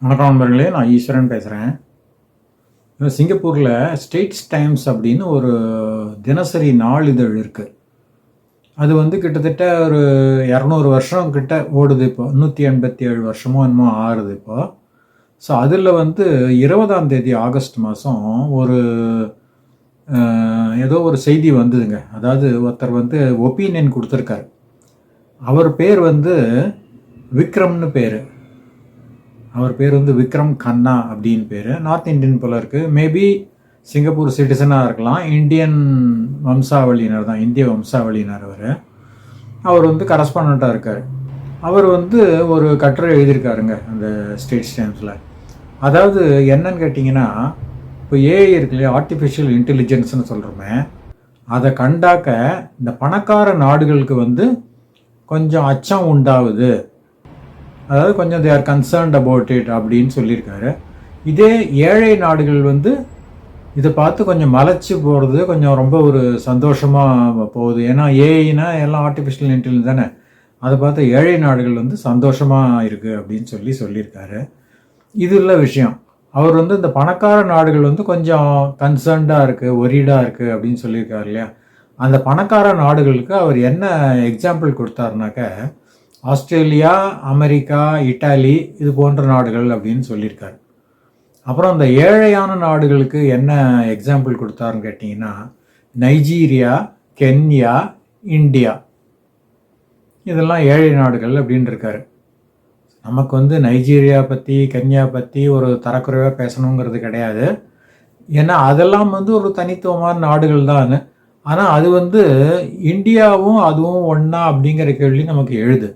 வணக்கம் நண்பர்களே, நான் ஈஸ்வரன் பேசுகிறேன். சிங்கப்பூரில் ஸ்டேட்ஸ் டைம்ஸ் அப்படின்னு ஒரு தினசரி நாளிதழ் இருக்குது. அது கிட்டத்தட்ட ஒரு 200 வருஷம் கிட்ட ஓடுது. இப்போ 187 வருஷமோ என்னமோ ஆறுது இப்போ. ஸோ அதில் 20ஆம் தேதி ஆகஸ்ட் மாதம் ஒரு ஏதோ ஒரு செய்தி வந்ததுங்க. அதாவது ஒருத்தர் ஒப்பீனியன் கொடுத்துருக்காரு. அவர் பேர் விக்ரம்னு பேர். அவர் பேர் விக்ரம் கண்ணா அப்படின்னு பேர். நார்த் இந்தியன் போல இருக்குது. மேபி சிங்கப்பூர் சிட்டிசனாக இருக்கலாம். இந்தியன் வம்சாவளியினர் தான், இந்திய வம்சாவளியினர். அவர் கரஸ்பாண்டாக இருக்கார். அவர் ஒரு கட்டுரை எழுதியிருக்காருங்க அந்த ஸ்டேட்ஸ் டைம்ஸில். அதாவது என்னன்னு கேட்டிங்கன்னா, இப்போ ஏஐ இருக்கு இல்லையா, ஆர்டிஃபிஷியல் இன்டெலிஜென்ஸ்னு சொல்கிறோமே, அதை கண்டாக்க இந்த பணக்கார நாடுகளுக்கு கொஞ்சம் அச்சம் உண்டாகுது. அதாவது கொஞ்சம் they are concerned about it அப்படின்னு சொல்லியிருக்காரு. இதே ஏழை நாடுகள் இதை பார்த்து கொஞ்சம் மலைச்சு போகிறது, கொஞ்சம் ரொம்ப ஒரு சந்தோஷமாக போகுது. ஏன்னா ஏஐனா எல்லாம் ஆர்டிஃபிஷியல் இன்டெலிஜென்ஸ் தானே. அதை பார்த்து ஏழை நாடுகள் சந்தோஷமாக இருக்குது அப்படின்னு சொல்லியிருக்காரு. இது இல்லை விஷயம். அவர் இந்த பணக்கார நாடுகள் கொஞ்சம் கன்சர்ன்டாக இருக்குது, ஒரீடாக இருக்குது அப்படின்னு சொல்லியிருக்காரு இல்லையா. அந்த பணக்கார நாடுகளுக்கு அவர் என்ன எக்ஸாம்பிள் கொடுத்தாருனாக்க, ஆஸ்திரேலியா, அமெரிக்கா, இட்டாலி இது போன்ற நாடுகள் அப்படின்னு சொல்லியிருக்காரு. அப்புறம் அந்த ஏழையான நாடுகளுக்கு என்ன எக்ஸாம்பிள் கொடுத்தாருன்னு கேட்டிங்கன்னா, நைஜீரியா, கென்யா, இந்தியா, இதெல்லாம் ஏழை நாடுகள் அப்படின்னு இருக்காரு. நமக்கு நைஜீரியா பற்றி, கென்யா பற்றி ஒரு தரக்குறைவாக பேசணுங்கிறது கிடையாது. ஏன்னா அதெல்லாம் ஒரு தனித்துவமான நாடுகள் தான். ஆனால் அது இந்தியாவும் அதுவும் ஒன்றா அப்படிங்கிற கேள்வி நமக்கு எழுது.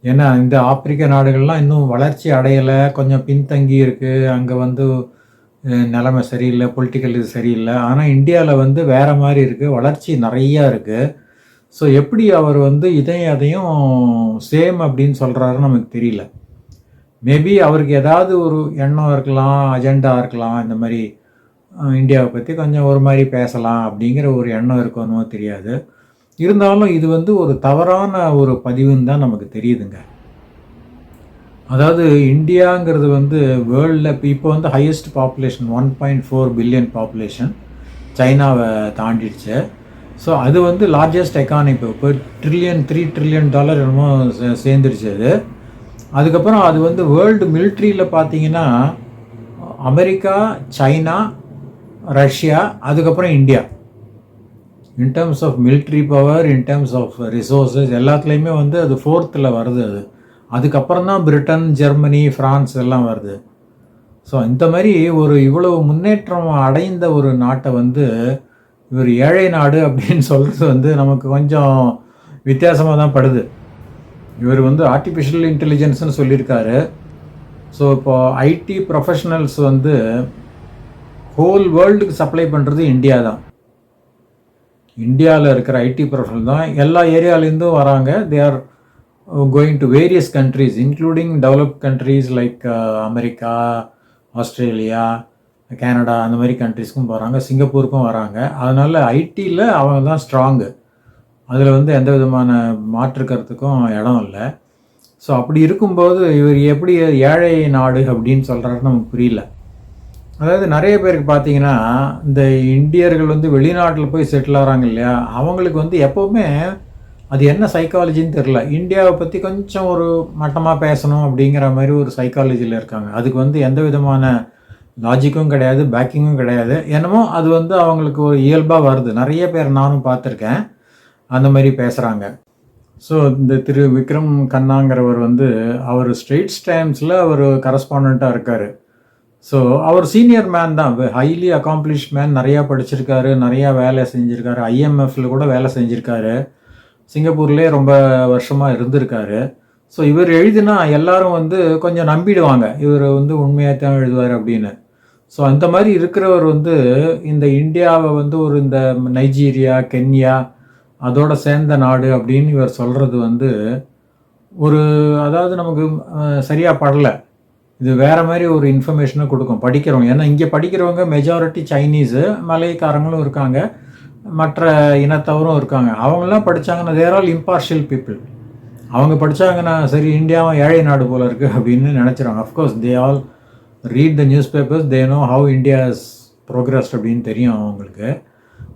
ஏன்னா இந்த ஆப்பிரிக்க நாடுகள்லாம் இன்னும் வளர்ச்சி அடையலை, கொஞ்சம் பின்தங்கி இருக்குது. அங்கே நிலைமை சரியில்லை, பொலிட்டிக்கல் இது சரியில்லை. ஆனால் இந்தியாவில் வேறு மாதிரி இருக்குது, வளர்ச்சி நிறையா இருக்குது. ஸோ எப்படி அவர் அதையும் சேம் அப்படின்னு சொல்கிறாருன்னு நமக்கு தெரியல. மேபி அவருக்கு ஏதாவது ஒரு எண்ணம் இருக்கலாம், அஜெண்டா இருக்கலாம். இந்த மாதிரி இந்தியாவை பற்றி கொஞ்சம் ஒரு மாதிரி பேசலாம் அப்படிங்கிற ஒரு எண்ணம் இருக்கணுமோ தெரியாது. இருந்தாலும் இது ஒரு தவறான ஒரு பதிவுன்னு தான் நமக்கு தெரியுதுங்க. அதாவது இந்தியாங்கிறது வேர்ல்டில் இப்போ ஹையஸ்ட் பாப்புலேஷன் 1.4 பில்லியன் பாப்புலேஷன் சைனாவை தாண்டிடுச்சு. ஸோ அது லார்ஜஸ்ட் எக்கானமி. இப்போ $3 trillion என்னமோ சேர்ந்துருச்சு அது. அதுக்கப்புறம் அது வேர்ல்டு மிலிட்ரியில் பார்த்தீங்கன்னா அமெரிக்கா, சைனா, ரஷ்யா, அதுக்கப்புறம் India. In terms of military power, in terms of resources எல்லாத்துலேயுமே அது 4th வருது. அதுக்கப்புறம் தான் பிரிட்டன், ஜெர்மனி, ஃப்ரான்ஸ் எல்லாம் வருது. ஸோ இந்த மாதிரி ஒரு இவ்வளவு முன்னேற்றம் அடைந்த ஒரு நாட்டை இவர் ஏழை நாடு அப்படின்னு சொல்கிறது நமக்கு கொஞ்சம் வித்தியாசமாக தான் படுது. இவர் ஆர்டிஃபிஷியல் இன்டெலிஜென்ஸ்னு சொல்லியிருக்காரு. ஸோ இப்போ ஐடி ப்ரொஃபஷனல்ஸ் ஹோல் வேர்ல்டுக்கு சப்ளை பண்ணுறது இந்தியா தான். இந்தியாவில் இருக்கிற ஐடி ப்ரொஃபஷனல் தான் எல்லா ஏரியாவிலேருந்தும் வராங்க. They are going to various countries, including developed countries like America, Australia, Canada, அந்த மாதிரி கண்ட்ரீஸ்க்கும் போகிறாங்க, சிங்கப்பூருக்கும் வராங்க. அதனால் ஐடியில் அவங்க தான் ஸ்ட்ராங்கு. அதில் எந்த விதமான மாற்று கருத்துக்கும் இடம் இல்லை. ஸோ அப்படி இருக்கும்போது இவர் எப்படி ஏழை நாடு அப்படின்னு சொல்கிறாருன்னு நமக்கு புரியல. அதாவது நிறைய பேருக்கு பார்த்தீங்கன்னா, இந்த இந்தியர்கள் வெளிநாட்டில் போய் செட்டில் ஆகிறாங்க இல்லையா, அவங்களுக்கு எப்போவுமே அது என்ன சைக்காலஜின்னு தெரில. இந்தியாவை பற்றி கொஞ்சம் ஒரு மட்டமாக பேசணும் அப்படிங்கிற மாதிரி ஒரு சைக்காலஜியில் இருக்காங்க. அதுக்கு எந்த விதமான லாஜிக்கும் கிடையாது, பேக்கிங்கும் கிடையாது. என்னமோ அது அவங்களுக்கு ஒரு இயல்பாக வருது. நிறைய பேர் நானும் பார்த்துருக்கேன் அந்த மாதிரி பேசுகிறாங்க. ஸோ இந்த திரு விக்ரம் கண்ணாங்கிறவர் அவர் ஸ்ட்ரெயிட்ஸ் டைம்ஸில் அவர் கரஸ்பாண்டாக இருக்கார். ஸோ அவர் சீனியர் மேன் தான், ஹைலி அக்காம்ப்ளிஷ் மேன். நிறையா படிச்சிருக்காரு, நிறையா வேலை செஞ்சுருக்காரு, ஐஎம்எஃப்பில் கூட வேலை செஞ்சுருக்காரு, சிங்கப்பூர்லேயே ரொம்ப வருஷமாக இருந்திருக்காரு. ஸோ இவர் எழுதினா எல்லாரும் கொஞ்சம் நம்பிடுவாங்க, இவர் உண்மையாக தான் எழுதுவார் அப்படின்னு. ஸோ அந்த மாதிரி இருக்கிறவர் இந்த இந்தியாவை ஒரு இந்த நைஜீரியா, கென்யா அதோட சேர்ந்த நாடு அப்படின்னு இவர் சொல்கிறது ஒரு அதாவது நமக்கு சரியாக படலை. இது வேறு மாதிரி ஒரு இன்ஃபர்மேஷனை கொடுக்கும் படிக்கிறவங்க. ஏன்னா இங்கே படிக்கிறவங்க மெஜாரிட்டி சைனீஸு, மலைக்காரங்களும் இருக்காங்க, மற்ற இனத்தவரும் இருக்காங்க. அவங்களாம் படித்தாங்கன்னா தேர் ஆல் இம்பார்ஷியல் பீப்புள். அவங்க படித்தாங்கன்னா சரி இந்தியாவும் ஏழை நாடு போல் இருக்குது அப்படின்னு நினச்சிருவாங்க. Of course they all read the newspapers, they know how India is progressed அப்படின்னு தெரியும் அவங்களுக்கு.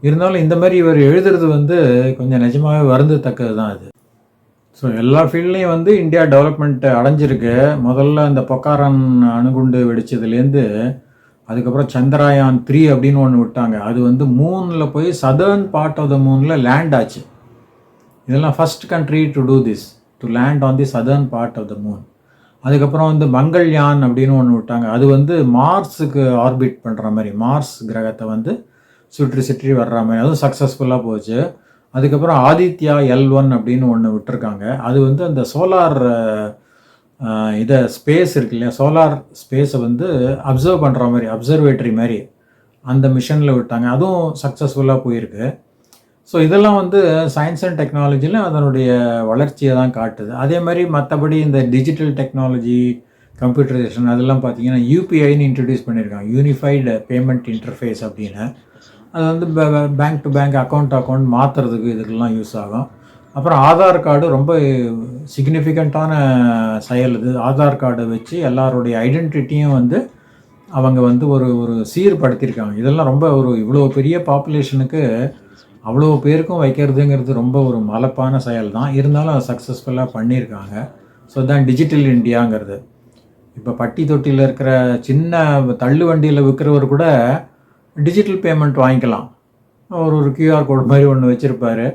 இருந்தாலும் இந்த மாதிரி இவர் எழுதுறது வந்து கொஞ்சம் நிஜமாகவே வருந்தத்தக்கது தான் அது. ஸோ எல்லா ஃபீல்ட்லேயும் வந்து இந்தியா டெவலப்மெண்ட் அடைஞ்சிருக்கு. முதல்ல இந்த பொக்காரன் அணுகுண்டு வெடிச்சதுலேருந்து அதுக்கப்புறம் சந்திராயான் 3 அப்படின்னு ஒன்று விட்டாங்க. அது வந்து மூனில் போய் சதர்ன் பார்ட் ஆஃப் த மூனில் லேண்ட் ஆச்சு. இதெல்லாம் first country to do this, to land on the southern part of the moon. அதுக்கப்புறம் வந்து மங்கள்யான் அப்படின்னு ஒன்று விட்டாங்க. அது வந்து மார்ஸுக்கு ஆர்பிட் பண்ணுற மாதிரி, மார்ஸ் கிரகத்தை வந்து சுற்றி சுற்றி வர்ற மாதிரி, அதுவும் சக்ஸஸ்ஃபுல்லாக போச்சு. அதுக்கப்புறம் ஆதித்யா L1 அப்படின்னு ஒன்று விட்டுருக்காங்க. அது வந்து அந்த சோலார் இதை ஸ்பேஸ் இருக்கு இல்லையா, சோலார் ஸ்பேஸை வந்து அப்சர்வ் பண்ணுற மாதிரி, அப்சர்வேட்டரி மாதிரி அந்த மிஷனில் விட்டாங்க. அதுவும் சக்ஸஸ்ஃபுல்லாக போயிருக்கு. ஸோ இதெல்லாம் வந்து சயின்ஸ் அண்ட் டெக்னாலஜியில் அதனுடைய வளர்ச்சியை தான் காட்டுது. அதே மாதிரி மற்றபடி இந்த டிஜிட்டல் டெக்னாலஜி, கம்ப்யூட்டரைசேஷன் அதெல்லாம் பார்த்தீங்கன்னா யூபிஐன்னு இன்ட்ரடியூஸ் பண்ணியிருக்காங்க, யூனிஃபைடு பேமெண்ட் இன்டர்ஃபேஸ் அப்படின்னு. அது வந்து பேங்க் டு பேங்க், அக்கௌண்ட் மாற்றுறதுக்கு இதுக்கெல்லாம் யூஸ் ஆகும். அப்புறம் ஆதார் கார்டு ரொம்ப சிக்னிஃபிகண்ட்டான செயல் இது. ஆதார் கார்டை வச்சு எல்லாருடைய ஐடென்டிட்டியும் வந்து அவங்க வந்து ஒரு சீர்படுத்தியிருக்காங்க. இதெல்லாம் ரொம்ப இவ்வளோ பெரிய பாப்புலேஷனுக்கு அவ்வளோ பேருக்கும் வைக்கிறதுங்கிறது ரொம்ப ஒரு மலப்பான செயல் தான். இருந்தாலும் அதை சக்ஸஸ்ஃபுல்லாக பண்ணியிருக்காங்க. ஸோ தான் டிஜிட்டல் இந்தியாங்கிறது. இப்போ பட்டி தொட்டியில் இருக்கிற சின்ன தள்ளு வண்டியில் விற்கிறவர் கூட டிஜிட்டல் பேமெண்ட் வாங்கிக்கலாம். ஒரு கியூஆர் கோடு மாதிரி ஒன்று வச்சுருப்பார்.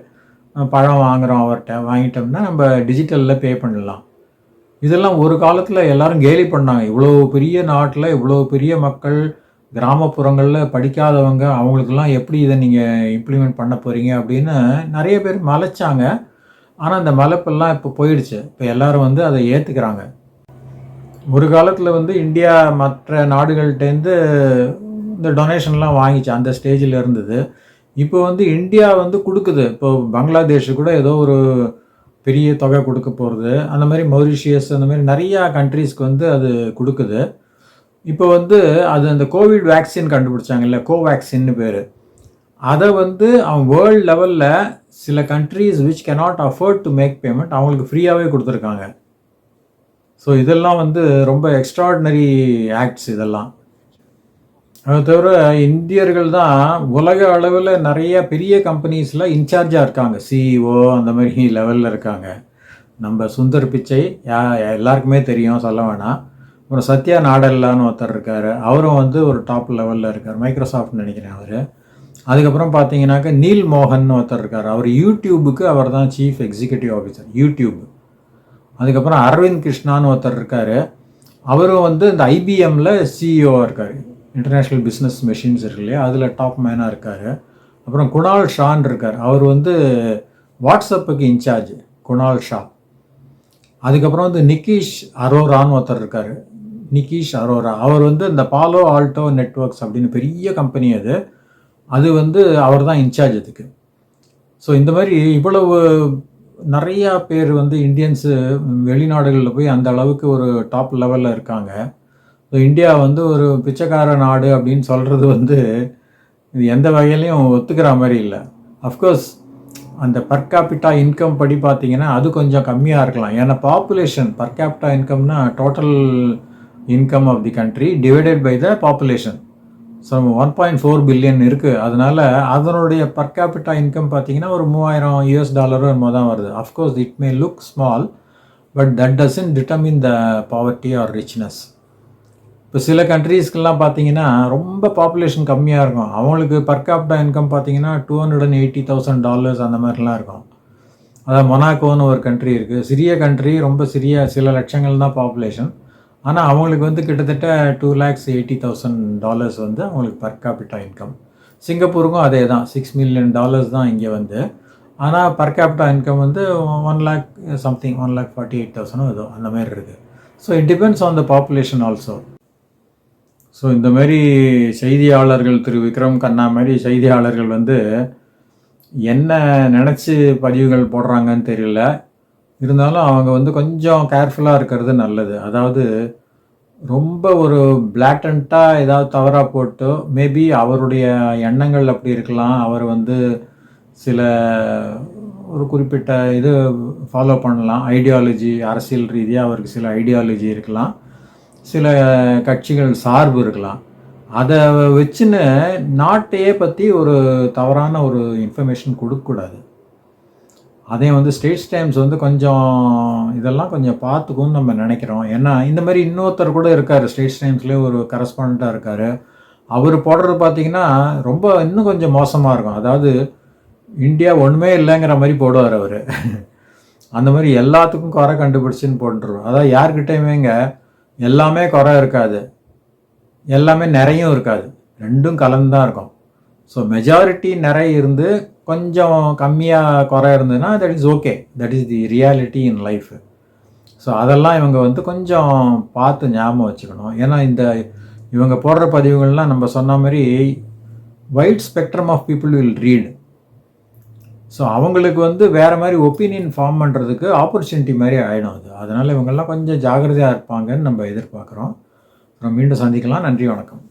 பழம் வாங்குகிறோம் அவர்கிட்ட, வாங்கிட்டோம்னா நம்ம டிஜிட்டலில் பே பண்ணலாம். இதெல்லாம் ஒரு காலத்தில் எல்லோரும் கேலி பண்ணாங்க. இவ்வளோ பெரிய நாட்டில் இவ்வளோ பெரிய மக்கள், கிராமப்புறங்களில் படிக்காதவங்க, அவங்களுக்கெல்லாம் எப்படி இதை நீங்கள் இம்ப்ளிமெண்ட் பண்ண போகிறீங்க அப்படின்னு நிறைய பேர் மலைச்சாங்க. ஆனால் அந்த மலைப்பெல்லாம் இப்போ போயிடுச்சு. இப்போ எல்லோரும் வந்து அதை ஏற்றுக்கிறாங்க. ஒரு காலத்தில் வந்து இந்தியா மற்ற நாடுகள்கிட்டேருந்து இந்த டொனேஷன்லாம் வாங்கிச்சு, அந்த ஸ்டேஜில் இருந்தது. இப்போ வந்து இந்தியா வந்து கொடுக்குது. இப்போ பங்களாதேஷு கூட ஏதோ ஒரு பெரிய தொகை கொடுக்க போகிறது. அந்த மாதிரி மொரிஷியஸ், அந்த மாதிரி நிறையா கண்ட்ரீஸ்க்கு வந்து அது கொடுக்குது. இப்போ வந்து அது அந்த கோவிட் வேக்சின் கண்டுபிடிச்சாங்கல்ல, கோவேக்சின்னு பேர். அதை வந்து அவன் வேர்ல்டு லெவலில் சில countries which cannot afford to make payment அவங்களுக்கு ஃப்ரீயாகவே கொடுத்துருக்காங்க. ஸோ இதெல்லாம் வந்து ரொம்ப எக்ஸ்ட்ராடினரி ஆக்ட்ஸ் இதெல்லாம். அதை தவிர இந்தியர்கள் தான் உலக அளவில் நிறைய பெரிய கம்பெனிஸில் இன்சார்ஜாக இருக்காங்க, சிஇஓ அந்த மாதிரி லெவலில் இருக்காங்க. நம்ம சுந்தர் பிச்சை எல்லாருக்குமே தெரியும், சொல்ல வேணாம். அப்புறம் சத்யா நாடல்லான்னு ஒருத்தர் இருக்கார், அவரும் வந்து ஒரு டாப் லெவலில் இருக்கார், மைக்ரோசாஃப்ட்னு நினைக்கிறேன் அவர். அதுக்கப்புறம் பார்த்தீங்கன்னாக்கா நீல் மோகன் ஒருத்தர் இருக்கார், அவர் யூடியூபுக்கு அவர் தான் சீஃப் எக்ஸிக்யூட்டிவ் ஆஃபீஸர் யூடியூப். அதுக்கப்புறம் அரவிந்த் கிருஷ்ணான்னு ஒருத்தர் இருக்கார், அவரும் வந்து இந்த ஐபிஎம்மில் சிஇஓவாக இருக்கார், இன்டர்நேஷ்னல் பிஸ்னஸ் மெஷின்ஸ் இருக்கு இல்லையா, அதில் டாப் மேனாக இருக்கார். அப்புறம் குணால் ஷான் இருக்கார், அவர் வந்து வாட்ஸ்அப்புக்கு இன்சார்ஜ், குணால் ஷா. அதுக்கப்புறம் வந்து நிக்கீஷ் அரோரான்னு ஒருத்தர் இருக்கார், நிக்கீஷ் அரோரா. அவர் வந்து இந்த பாலோ ஆல்டோ நெட்வொர்க்ஸ் அப்படின்னு பெரிய கம்பெனி அது வந்து அவர் தான் இன்சார்ஜ் அதுக்கு. ஸோ இந்த மாதிரி இவ்வளவு நிறையா பேர் வந்து இந்தியன்ஸு வெளிநாடுகளில் போய் அந்த அளவுக்கு ஒரு டாப் லெவலில் இருக்காங்க. ஸோ இந்தியா வந்து ஒரு பிச்சைக்கார நாடு அப்படின்னு சொல்கிறது வந்து இது எந்த வகையிலையும் ஒத்துக்கிற மாதிரி இல்லை. அஃப்கோர்ஸ் அந்த பர் கேபிட்டா இன்கம் படி பார்த்தீங்கன்னா அது கொஞ்சம் கம்மியாக இருக்கலாம். ஏன்னா பாப்புலேஷன், பர் கேபிட்டா இன்கம்னா total income of the country divided by the population. So 1.4 billion இருக்குது. அதனால் அதனுடைய பர் கேபிட்டா இன்கம் பார்த்தீங்கன்னா ஒரு $3000 என்னமோ தான் வருது. Of course it may look small, but that doesn't determine the poverty or richness. இப்போ சில கண்ட்ரீஸ்க்கெல்லாம் பார்த்தீங்கன்னா ரொம்ப பாப்புலேஷன் கம்மியாக இருக்கும், அவங்களுக்கு பர் கேபிட்டா இன்கம் பார்த்தீங்கன்னா $280,000 அந்த மாதிரிலாம் இருக்கும். அதாவது மொனாக்கோன்னு ஒரு கண்ட்ரி இருக்குது, சிறிய கண்ட்ரி, ரொம்ப சிறிய, சில லட்சங்கள் தான் பாப்புலேஷன். ஆனால் அவங்களுக்கு வந்து கிட்டத்தட்ட $280,000 வந்து அவங்களுக்கு பர் கேபிட்டா இன்கம். சிங்கப்பூருக்கும் அதே தான், $6 million தான் இங்கே வந்து. ஆனால் பர் கேபிட்டா இன்கம் வந்து 1 lakh சம்திங், 1,48,000 ஏதோ அந்த மாதிரி இருக்குது. So it depends on the population also. So இந்த மாதிரி செய்தியாளர்கள், திரு விக்ரம் கண்ணா மாதிரி செய்தியாளர்கள் வந்து என்ன நினச்சி பதிவுகள் போடுறாங்கன்னு தெரியல. இருந்தாலும் அவங்க வந்து கொஞ்சம் கேர்ஃபுல்லாக இருக்கிறது நல்லது. அதாவது ரொம்ப ஒரு பிளாட்டண்ட்டாக ஏதாவது தவறாக போட்டு, மேபி அவருடைய எண்ணங்கள் அப்படி இருக்கலாம், அவர் வந்து சில ஒரு குறிப்பிட்ட இது ஃபாலோ பண்ணலாம். ஐடியாலஜி அரசியல் ரீதியாக அவருக்கு சில ஐடியாலஜி இருக்கலாம், சில கட்சிகள் சார்பு இருக்கலாம். அதை வச்சுன்னு நாட்டையே பற்றி ஒரு தவறான ஒரு இன்ஃபர்மேஷன் கொடுக்கக்கூடாது. அதையும் வந்து ஸ்டேட்ஸ் டைம்ஸ் வந்து கொஞ்சம் இதெல்லாம் கொஞ்சம் பார்த்துக்கும்னு நம்ம நினைக்கிறோம். ஏன்னா இந்த மாதிரி இன்னொருத்தர் கூட இருக்கார், ஸ்டேட்ஸ் டைம்ஸ்லேயே ஒரு கரஸ்பாண்டாக இருக்கார். அவர் போடுறது பார்த்தீங்கன்னா ரொம்ப இன்னும் கொஞ்சம் மோசமாக இருக்கும். அதாவது இந்தியா ஒன்றுமே இல்லைங்கிற மாதிரி போடுவார் அவர். அந்த மாதிரி எல்லாத்துக்கும் குறை கண்டுபிடிச்சின்னு போட்டுருவோம். அதாவது யார்கிட்டையுமேங்க எல்லாமே குறை இருக்காது, எல்லாமே நிறையும் இருக்காது, ரெண்டும் கலந்து தான் இருக்கும். ஸோ மெஜாரிட்டி நிறைய இருந்து கொஞ்சம் கம்மியாக குறை இருந்ததுன்னா that is okay, that is the reality in life. So அதெல்லாம் இவங்க வந்து கொஞ்சம் பார்த்து ஞாபகம் வச்சுக்கணும். ஏன்னா இவங்க போடுற பதிவுகள்லாம் நம்ம சொன்ன மாதிரி wide spectrum of people will read. So அவங்களுக்கு வந்து வேறு மாதிரி ஒப்பீனியன் ஃபார்ம் பண்ணுறதுக்கு ஆப்பர்ச்சுனிட்டி மாதிரி ஆகிடும் அது. அதனால் இவங்கெல்லாம் கொஞ்சம் ஜாக்கிரதையாக இருப்பாங்கன்னு நம்ம எதிர்பார்க்குறோம். அப்புறம் மீண்டும் சந்திக்கலாம். நன்றி, வணக்கம்.